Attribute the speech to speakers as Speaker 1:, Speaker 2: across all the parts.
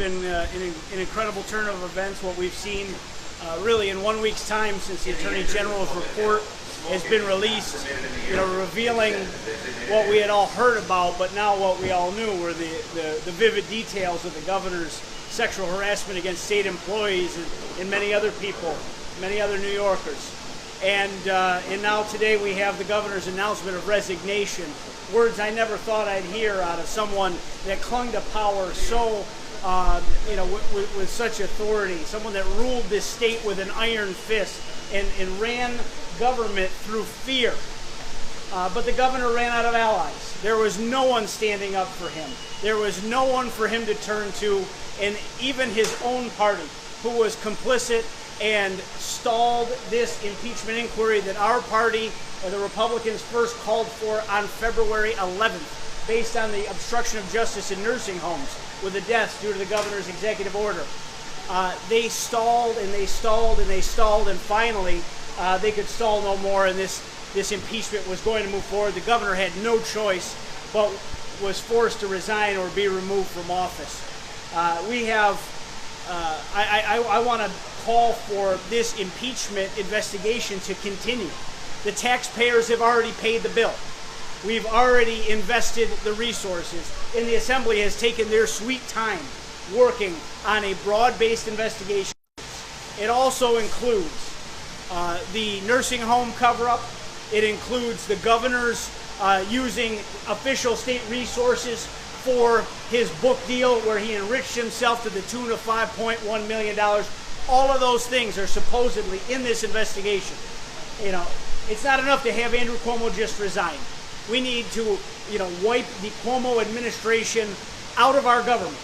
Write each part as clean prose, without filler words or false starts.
Speaker 1: been an incredible turn of events. What we've seen really in 1 week's time since the Attorney General's report has been released, revealing what we had all heard about, but now what we all knew were the vivid details of the governor's sexual harassment against state employees and many other people, many other New Yorkers. And now today we have the governor's announcement of resignation, words I never thought I'd hear out of someone that clung to power so, with such authority, someone that ruled this state with an iron fist and ran government through fear. But the governor ran out of allies. There was no one standing up for him. There was no one for him to turn to, and even his own party, who was complicit and stalled this impeachment inquiry that our party, the Republicans, first called for on February 11th, based on the obstruction of justice in nursing homes with the deaths due to the governor's executive order. They stalled and they stalled and they stalled, and finally they could stall no more, and this impeachment was going to move forward. The governor had no choice but was forced to resign or be removed from office. I want to call for this impeachment investigation to continue. The taxpayers have already paid the bill. We've already invested the resources, and the Assembly has taken their sweet time working on a broad-based investigation. It also includes the nursing home cover-up. It includes the governor's using official state resources for his book deal where he enriched himself to the tune of $5.1 million. All of those things are supposedly in this investigation. It's not enough to have Andrew Cuomo just resign. We need to, wipe the Cuomo administration out of our government.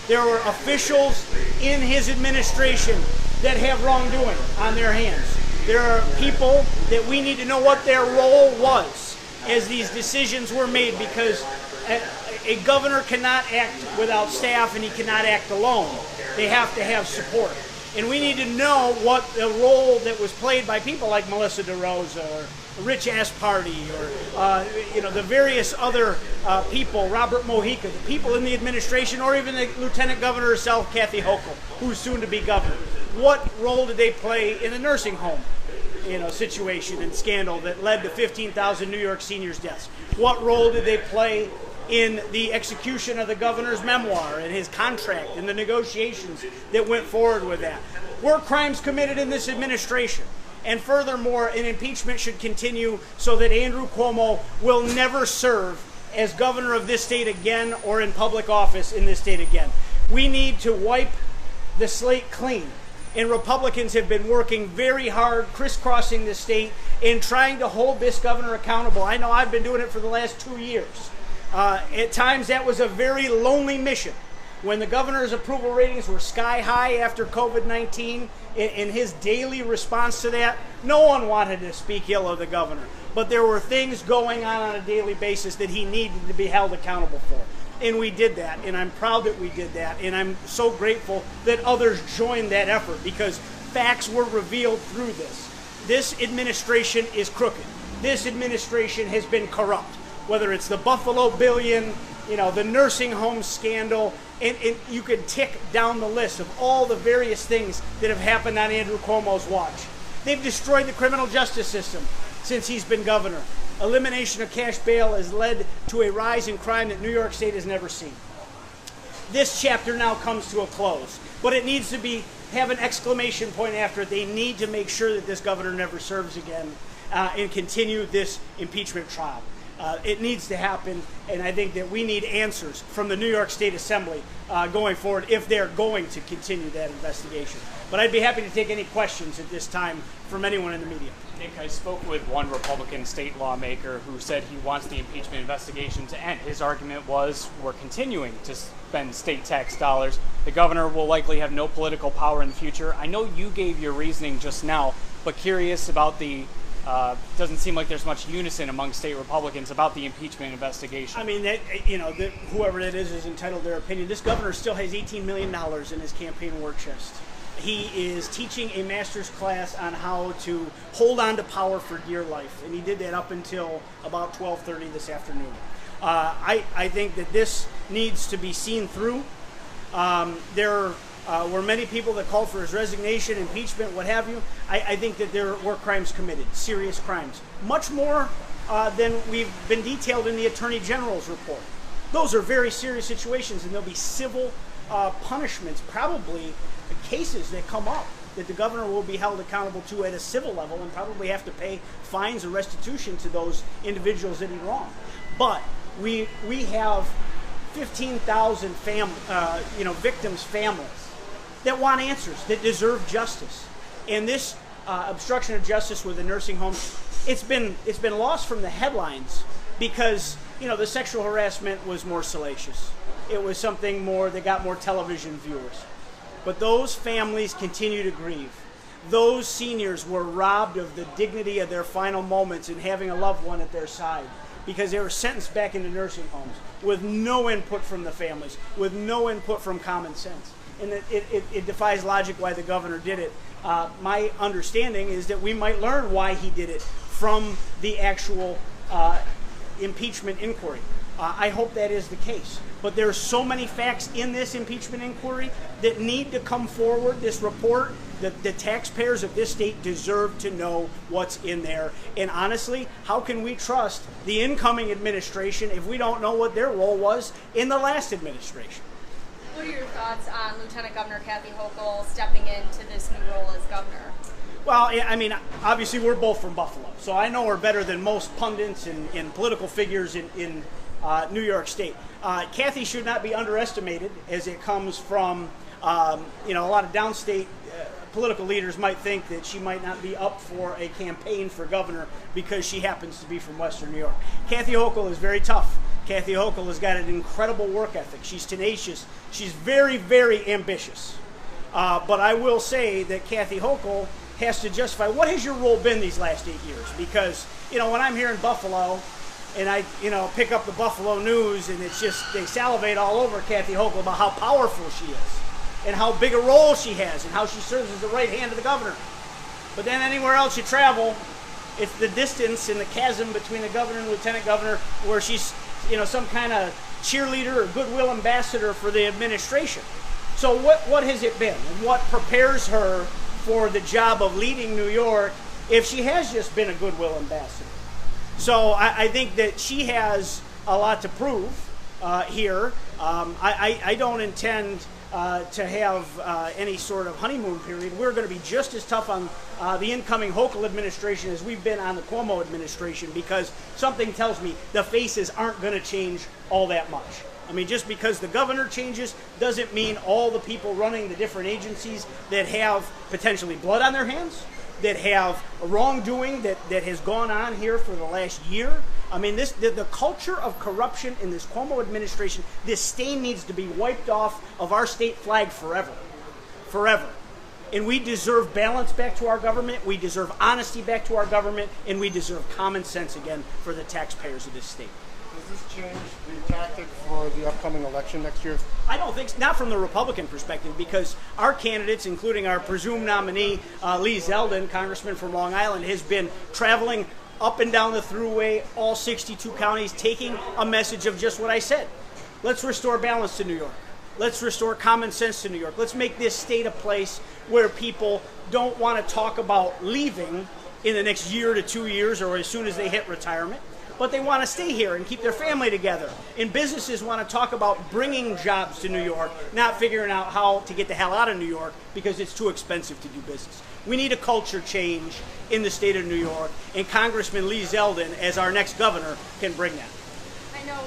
Speaker 1: There were officials in his administration that have wrongdoing on their hands. There are people that we need to know what their role was as these decisions were made, because a governor cannot act without staff and he cannot act alone. They have to have support. And we need to know what the role that was played by people like Melissa DeRosa or Rich Asparty or the various other people, Robert Mojica, the people in the administration, or even the Lieutenant Governor herself, Kathy Hochul, who's soon to be governor. What role did they play in the nursing home situation and scandal that led to 15,000 New York seniors' deaths? What role did they play in the execution of the governor's memoir and his contract and the negotiations that went forward with that? Were crimes committed in this administration? And furthermore, an impeachment should continue so that Andrew Cuomo will never serve as governor of this state again or in public office in this state again. We need to wipe the slate clean. And Republicans have been working very hard, crisscrossing the state and trying to hold this governor accountable. I know I've been doing it for the last 2 years. At times that was a very lonely mission. When the governor's approval ratings were sky high after COVID-19, in his daily response to that, no one wanted to speak ill of the governor. But there were things going on a daily basis that he needed to be held accountable for. And we did that, and I'm proud that we did that, and I'm so grateful that others joined that effort, because facts were revealed through this. This administration is crooked. This administration has been corrupt, whether it's the Buffalo billion, the nursing home scandal, and you could tick down the list of all the various things that have happened on Andrew Cuomo's watch. They've destroyed the criminal justice system since he's been governor. Elimination of cash bail has led to a rise in crime that New York State has never seen. This chapter now comes to a close, but it needs to have an exclamation point after it. They need to make sure that this governor never serves again and continue this impeachment trial. It needs to happen, and I think that we need answers from the New York State Assembly going forward if they're going to continue that investigation. But I'd be happy to take any questions at this time from anyone in the media.
Speaker 2: Nick, I spoke with one Republican state lawmaker who said he wants the impeachment investigation to end. His argument was, we're continuing to spend state tax dollars. The governor will likely have no political power in the future. I know you gave your reasoning just now, but curious about the doesn't seem like there's much unison among state Republicans about the impeachment investigation.
Speaker 1: I mean, whoever that is entitled to their opinion. This governor still has $18 million in his campaign war chest. He is teaching a master's class on how to hold on to power for dear life, and he did that up until about 12:30 this afternoon. I think that this needs to be seen through. There were many people that called for his resignation, impeachment, what have you. I think that there were crimes committed, serious crimes, much more than we've been detailed in the Attorney General's report. Those are very serious situations, and there'll be civil punishments, probably cases that come up that the governor will be held accountable to at a civil level and probably have to pay fines or restitution to those individuals that he wronged. But we have 15,000 victims' families that want answers, that deserve justice. And this obstruction of justice with the nursing homes, it's been lost from the headlines because the sexual harassment was more salacious. It was something more that got more television viewers. But those families continue to grieve. Those seniors were robbed of the dignity of their final moments in having a loved one at their side because they were sentenced back into nursing homes with no input from the families, with no input from common sense. And it defies logic why the governor did it. My understanding is that we might learn why he did it from the actual impeachment inquiry. I hope that is the case. But there are so many facts in this impeachment inquiry that need to come forward, this report, that the taxpayers of this state deserve to know what's in there. And honestly, how can we trust the incoming administration if we don't know what their role was in the last administration?
Speaker 3: What are your thoughts on Lieutenant Governor Kathy Hochul stepping into this new role as governor?
Speaker 1: Well, I mean, obviously we're both from Buffalo, so I know her better than most pundits and political figures in New York State. Kathy should not be underestimated, as it comes from, a lot of downstate political leaders might think that she might not be up for a campaign for governor because she happens to be from Western New York. Kathy Hochul is very tough. Kathy Hochul has got an incredible work ethic. She's tenacious. She's very, very ambitious. But I will say that Kathy Hochul has to justify, what has your role been these last 8 years? Because, when I'm here in Buffalo, and I, pick up the Buffalo News, and it's just, they salivate all over Kathy Hochul about how powerful she is, and how big a role she has, and how she serves as the right hand of the governor. But then anywhere else you travel, it's the distance and the chasm between the governor and lieutenant governor, where she's, some kind of cheerleader or goodwill ambassador for the administration. So what has it been, and what prepares her for the job of leading New York if she has just been a goodwill ambassador? So I think that she has a lot to prove here. I don't intend to have any sort of honeymoon period. We're going to be just as tough on the incoming Hochul administration as we've been on the Cuomo administration, because something tells me the faces aren't going to change all that much. I mean, just because the governor changes doesn't mean all the people running the different agencies that have potentially blood on their hands, that have wrongdoing that has gone on here for the last year. I mean, the culture of corruption in this Cuomo administration, this stain needs to be wiped off of our state flag forever. Forever. And we deserve balance back to our government, we deserve honesty back to our government, and we deserve common sense again for the taxpayers of this state.
Speaker 4: Does this change the tactic for the upcoming election next year?
Speaker 1: I don't think so. Not from the Republican perspective, because our candidates, including our presumed nominee, Lee Zeldin, congressman from Long Island, has been traveling up and down the thruway, all 62 counties, taking a message of just what I said. Let's restore balance to New York. Let's restore common sense to New York. Let's make this state a place where people don't want to talk about leaving in the next year to 2 years or as soon as they hit retirement, but they want to stay here and keep their family together. And businesses want to talk about bringing jobs to New York, not figuring out how to get the hell out of New York because it's too expensive to do business. We need a culture change in the state of New York, and Congressman Lee Zeldin, as our next governor, can bring that.
Speaker 3: I know,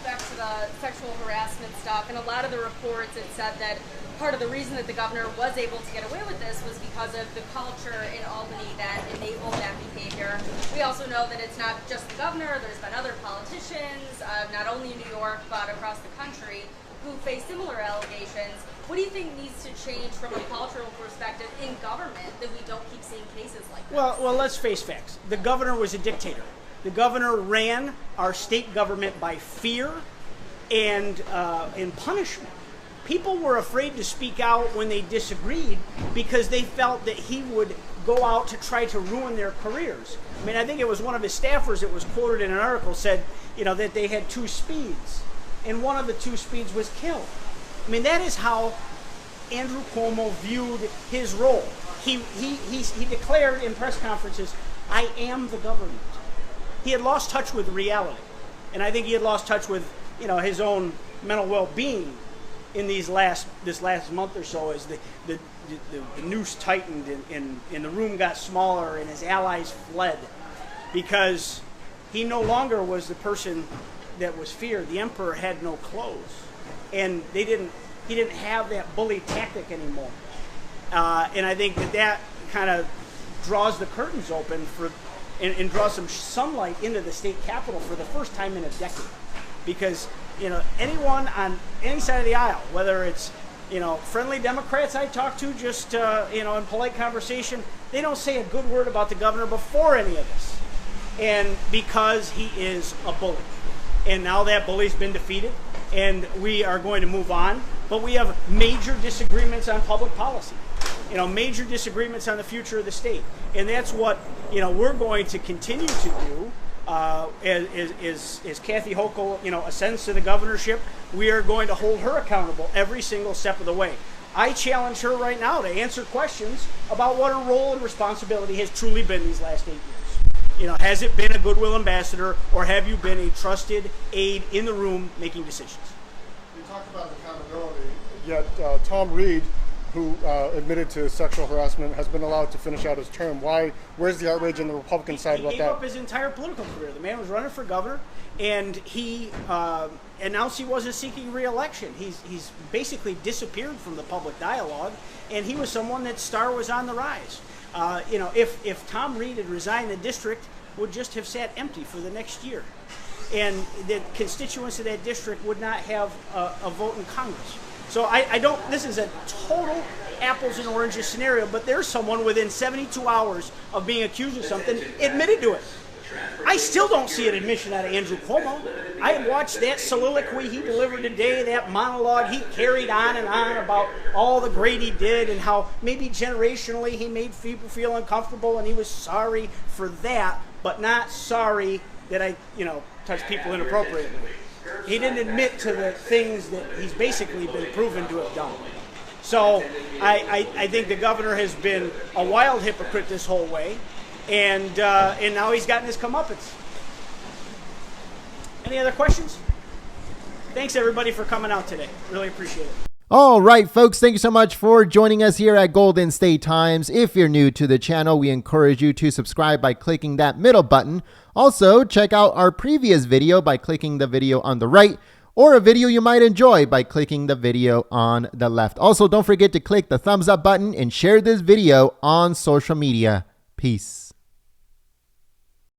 Speaker 3: back to the sexual harassment stuff, and a lot of the reports, it said that part of the reason that the governor was able to get away with this was because of the culture in Albany that enabled that behavior. We also know that it's not just the governor, there's been other politicians, not only in New York, but across the country, who face similar allegations. What do you think needs to change from a cultural perspective in government that we don't keep seeing cases like this?
Speaker 1: Well, let's face facts. The governor was a dictator. The governor ran our state government by fear and punishment. People were afraid to speak out when they disagreed because they felt that he would go out to try to ruin their careers. I mean, I think it was one of his staffers that was quoted in an article said, that they had two speeds, and one of the two speeds was kill. I mean, that is how Andrew Cuomo viewed his role. He declared in press conferences, "I am the government." He had lost touch with reality, and I think he had lost touch with his own mental well-being in this last month or so, as the noose tightened and the room got smaller and his allies fled, because he no longer was the person that was feared. The emperor had no clothes, and he didn't have that bully tactic anymore. And I think that kind of draws the curtains open and draws some sunlight into the state capitol for the first time in a decade. Because, anyone on any side of the aisle, whether it's, friendly Democrats I talk to just, in polite conversation, they don't say a good word about the governor before any of this. And because he is a bully. And now that bully's been defeated, and we are going to move on. But we have major disagreements on public policy. Major disagreements on the future of the state. And that's what, we're going to continue to do. As Kathy Hochul, ascends to the governorship, we are going to hold her accountable every single step of the way. I challenge her right now to answer questions about what her role and responsibility has truly been these last 8 years. Has it been a goodwill ambassador, or have you been a trusted aide in the room making decisions?
Speaker 4: You talked about accountability, yet Tom Reed, who admitted to sexual harassment, has been allowed to finish out his term. Where's the outrage on the Republican side about that?
Speaker 1: He gave up his entire political career. The man was running for governor, and he announced he wasn't seeking re-election. He's basically disappeared from the public dialogue, and he was someone that star was on the rise. If Tom Reed had resigned, the district would just have sat empty for the next year, and the constituents of that district would not have a vote in Congress. So I don't, this is a total apples and oranges scenario, but there's someone within 72 hours of being accused of something admitted to it. I still don't see an admission out of Andrew Cuomo. I watched that soliloquy he delivered today, that monologue he carried on and on about all the great he did and how maybe generationally he made people feel uncomfortable, and he was sorry for that, but not sorry that I, touched people inappropriately. He didn't admit to the things that he's basically been proven to have done. So I think the governor has been a wild hypocrite this whole way, and now he's gotten his comeuppance. Any other questions? Thanks everybody for coming out today. Really appreciate it.
Speaker 5: All right, folks, thank you so much for joining us here at Golden State Times. If you're new to the channel, we encourage you to subscribe by clicking that middle button. Also, check out our previous video by clicking the video on the right, or a video you might enjoy by clicking the video on the left. Also, don't forget to click the thumbs up button and share this video on social media. Peace.